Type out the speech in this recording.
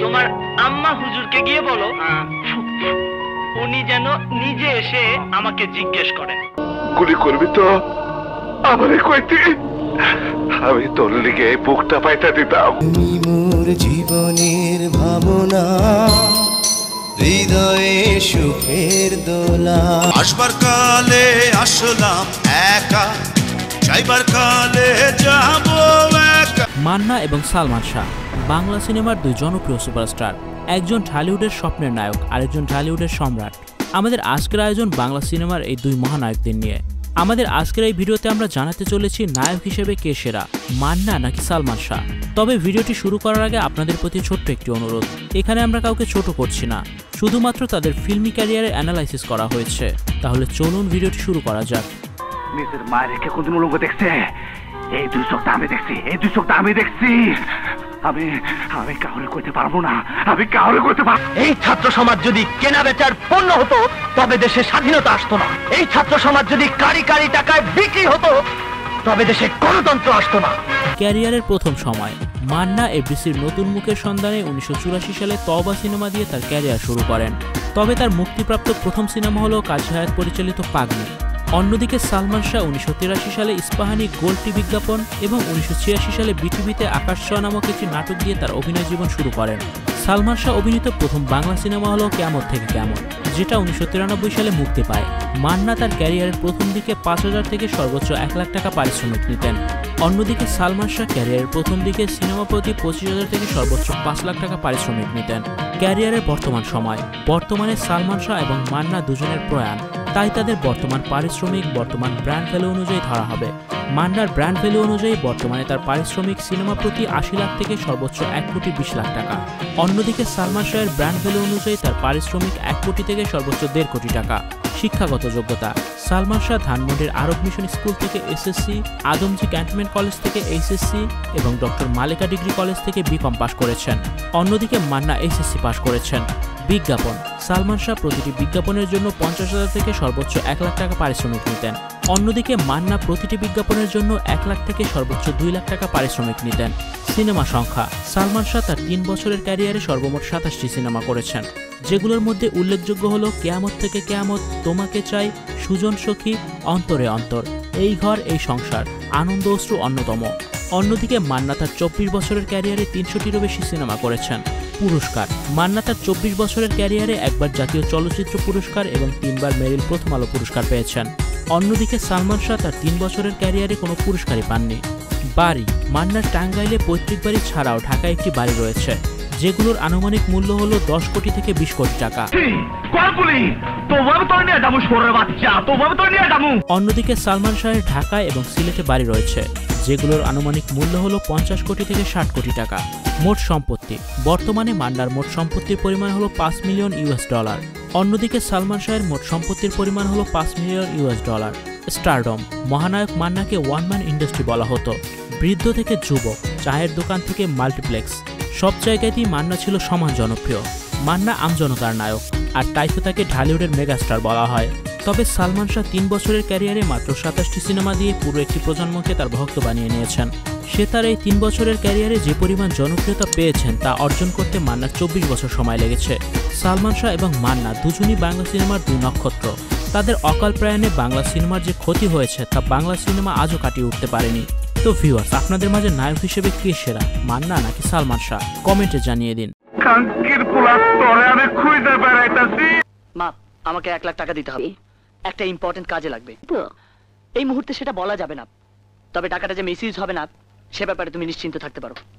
তোমার আম্মা হুজুরকে গিয়ে বলো উনি যেন নিজে এসে আমাকে জিজ্ঞেস করেন। গুলি করবি তো আমারে কইতি, আমি তোর লিগে বুকটা পাইতা দিতাম। মোর জীবনের ভাবনা, হৃদয়ে সুখের দোলা। আসবার কালে আসলাম একা, যাইবার কালে যাব একা। মান্না এবং সালমান শাহ বাংলা সিনেমার দুই জনপ্রিয় সুপারস্টার, একজন ঢালিউডের স্বপ্নের নায়ক, আরেকজন ঢালিউডের সম্রাট। আমাদের আজকের আয়োজন বাংলা সিনেমার এই দুই মহানায়কদের নিয়ে। আমাদের আজকের এই ভিডিওতে আমরা জানাতে চলেছি নায়ক হিসেবে কে সেরা, মান্না নাকি সালমান শাহ। তবে ভিডিওটি শুরু করার আগে আপনাদের প্রতি ছোট্ট একটি অনুরোধ, এখানে আমরা কাউকে ছোট করছি না, শুধুমাত্র তাদের ফিল্মি ক্যারিয়ারের অ্যানালাইসিস করা হয়েছে। তাহলে চলুন ভিডিওটি শুরু করা যাক। নিজের মায়ের রেখে কোনদিন উলঙ্গ দেখছে? এই দুই চোখটা আমি দেখছি, এই দুই চোখটা আমি দেখছি। আমি কাউরে কইতে পারবো না, আমি কাউরে কইতে পারবো। এই ছাত্র সমাজ যদি কেনা বেচার পণ্য হতো তবে দেশে স্বাধীনতা আসতো না। এই ছাত্র সমাজ যদি কারি কারি টাকায় বিক্রি হতো তবে দেশে গণতন্ত্র আসতো না। ক্যারিয়ারের প্রথম সময় মান্না এফডিসির নতুন মুখের সন্ধানে 1984 সালে তওবা সিনেমা দিয়ে তার ক্যারিয়ার শুরু করেন। তবে তার মুক্তিপ্রাপ্ত প্রথম সিনেমা হলো কাজী হায়াৎ পরিচালিত পাগলি। অন্যদিকে সালমান শাহ 1983 সালে ইস্পাহানি গোল্ড টি বিজ্ঞাপন এবং 1986 সালে বিটিভিতে আকাশ ছোঁয়া নামক একটি নাটক দিয়ে তার অভিনয় জীবন শুরু করেন। সালমান শাহ অভিনীত প্রথম বাংলা সিনেমা হলো কিয়ামত থেকে কিয়ামত, যেটা 1993 সালে মুক্তি পায়। মান্না তার ক্যারিয়ারের প্রথম দিকে 5,000 থেকে সর্বোচ্চ 1 লাখ টাকা পারিশ্রমিক নিতেন। অন্যদিকে সালমান শাহ ক্যারিয়ারের প্রথম দিকে সিনেমা প্রতি 25,000 থেকে সর্বোচ্চ 5 লাখ টাকা পারিশ্রমিক নিতেন। ক্যারিয়ারের বর্তমান সময়, বর্তমানে সালমান শাহ এবং মান্না দুজনের প্রয়াণ, তাই তাদের বর্তমান পারিশ্রমিক বর্তমান ব্র্যান্ড ভ্যালু অনুযায়ী ধরা হবে। মান্নার ব্র্যান্ড ভ্যালু অনুযায়ী বর্তমানে তার পারিশ্রমিক সিনেমা প্রতি 80 লাখ থেকে সর্বোচ্চ 1,20,00,000 টাকা। অন্যদিকে সালমান শাহের ব্র্যান্ড ভ্যালু অনুযায়ী তার পারিশ্রমিক 1 কোটি থেকে সর্বোচ্চ 1.5 কোটি টাকা। শিক্ষাগত যোগ্যতা, সালমান শাহ ধানমন্ডির আরব মিশন স্কুল থেকে এসএসসি, আদমজি ক্যান্টনমেন্ট কলেজ থেকে এইচএসসি এবং ডক্টর মালিকা ডিগ্রি কলেজ থেকে বিকম পাশ করেছেন। অন্যদিকে মান্না এইচএসসি পাশ করেছেন। বিজ্ঞাপন, সালমান শাহ প্রতিটি বিজ্ঞাপনের জন্য 50,000 থেকে সর্বোচ্চ 1 লাখ টাকা পারিশ্রমিক নিতেন। অন্যদিকে মান্না প্রতিটি বিজ্ঞাপনের জন্য 1 লাখ থেকে সর্বোচ্চ 2 লাখ টাকা পারিশ্রমিক নিতেন। সিনেমা সংখ্যা, সালমান শাহ তার 3 বছরের ক্যারিয়ারে সর্বমোট 27টি সিনেমা করেছেন, যেগুলোর মধ্যে উল্লেখযোগ্য হল কিয়ামত থেকে কিয়ামত, তোমাকে চাই, সুজন সখী, অন্তরে অন্তর, এই ঘর এই সংসার, আনন্দ অশ্রু অন্যতম। অন্যদিকে মান্না তার 24 বছরের ক্যারিয়ারে 300টিরও বেশি সিনেমা করেছেন। পুরস্কার, মান্না তার 24 বছরের ক্যারিয়ারে একবার জাতীয় চলচ্চিত্র পুরস্কার এবং 3বার মেরিল প্রথম আলো পুরস্কার পেয়েছেন। অন্যদিকে সালমান শাহ তার 3 বছরের ক্যারিয়ারে কোনো পুরস্কারই পাননি। বাড়ি, মান্নার টাঙ্গাইলে পৈতৃক বাড়ি ছাড়াও ঢাকায় একটি বাড়ি রয়েছে, যেগুলোর আনুমানিক মূল্য হলো 10 কোটি থেকে 20 কোটি টাকা। অন্যদিকে সালমান শাহের ঢাকায় এবং সিলেটে বাড়ি রয়েছে, যেগুলোর আনুমানিক মূল্য হলো 50 কোটি থেকে 60 কোটি টাকা। মোট সম্পত্তি, বর্তমানে মান্নার মোট সম্পত্তির পরিমাণ হলো $5 মিলিয়ন। অন্যদিকে সালমান শাহের মোট সম্পত্তির পরিমাণ হলো $5 মিলিয়ন। স্টারডম, মহানায়ক মান্নাকে ওয়ান ম্যান ইন্ডাস্ট্রি বলা হতো। বৃদ্ধ থেকে যুবক, চায়ের দোকান থেকে মাল্টিপ্লেক্স, সব জায়গাতেই মান্না ছিল সমান জনপ্রিয়। মান্না আমজনতার নায়ক, আর তাই তো তাকে ঢালিউডের মেগাস্টার বলা হয়। তবে সালমান শাহ 3 বছরের ক্যারিয়ারে মাত্র 27টি সিনেমা দিয়ে পুরো একটি প্রজন্মকে তার ভক্ত বানিয়ে নিয়েছেন। সে তার এই 3 বছরের ক্যারিয়ারে যে পরিমাণ জনপ্রিয়তা পেয়েছেন তা অর্জন করতে মান্নার 24 বছর সময় লেগেছে। সালমান শাহ এবং মান্না দুজনই বাংলা সিনেমার 2 নক্ষত্র। তাদের অকাল প্রয়াণে বাংলা সিনেমার যে ক্ষতি হয়েছে তা বাংলা সিনেমা আজও কাটিয়ে উঠতে পারেনি। তো ভিউয়ার্স, আপনাদের মাঝে নায়ক হিসেবে কে সেরা, মান্না নাকি সালমান শাহ? কমেন্টে জানিয়ে দিন। মা, আমাকে 1 লাখ টাকা দিতে হবে, একটা ইম্পর্টেন্ট কাজে লাগবে। এই মুহূর্তে সেটা বলা যাবে না, তবে টাকাটা যে মিসইউজ হবে না সে ব্যাপারে তুমি নিশ্চিন্ত থাকতে পারো।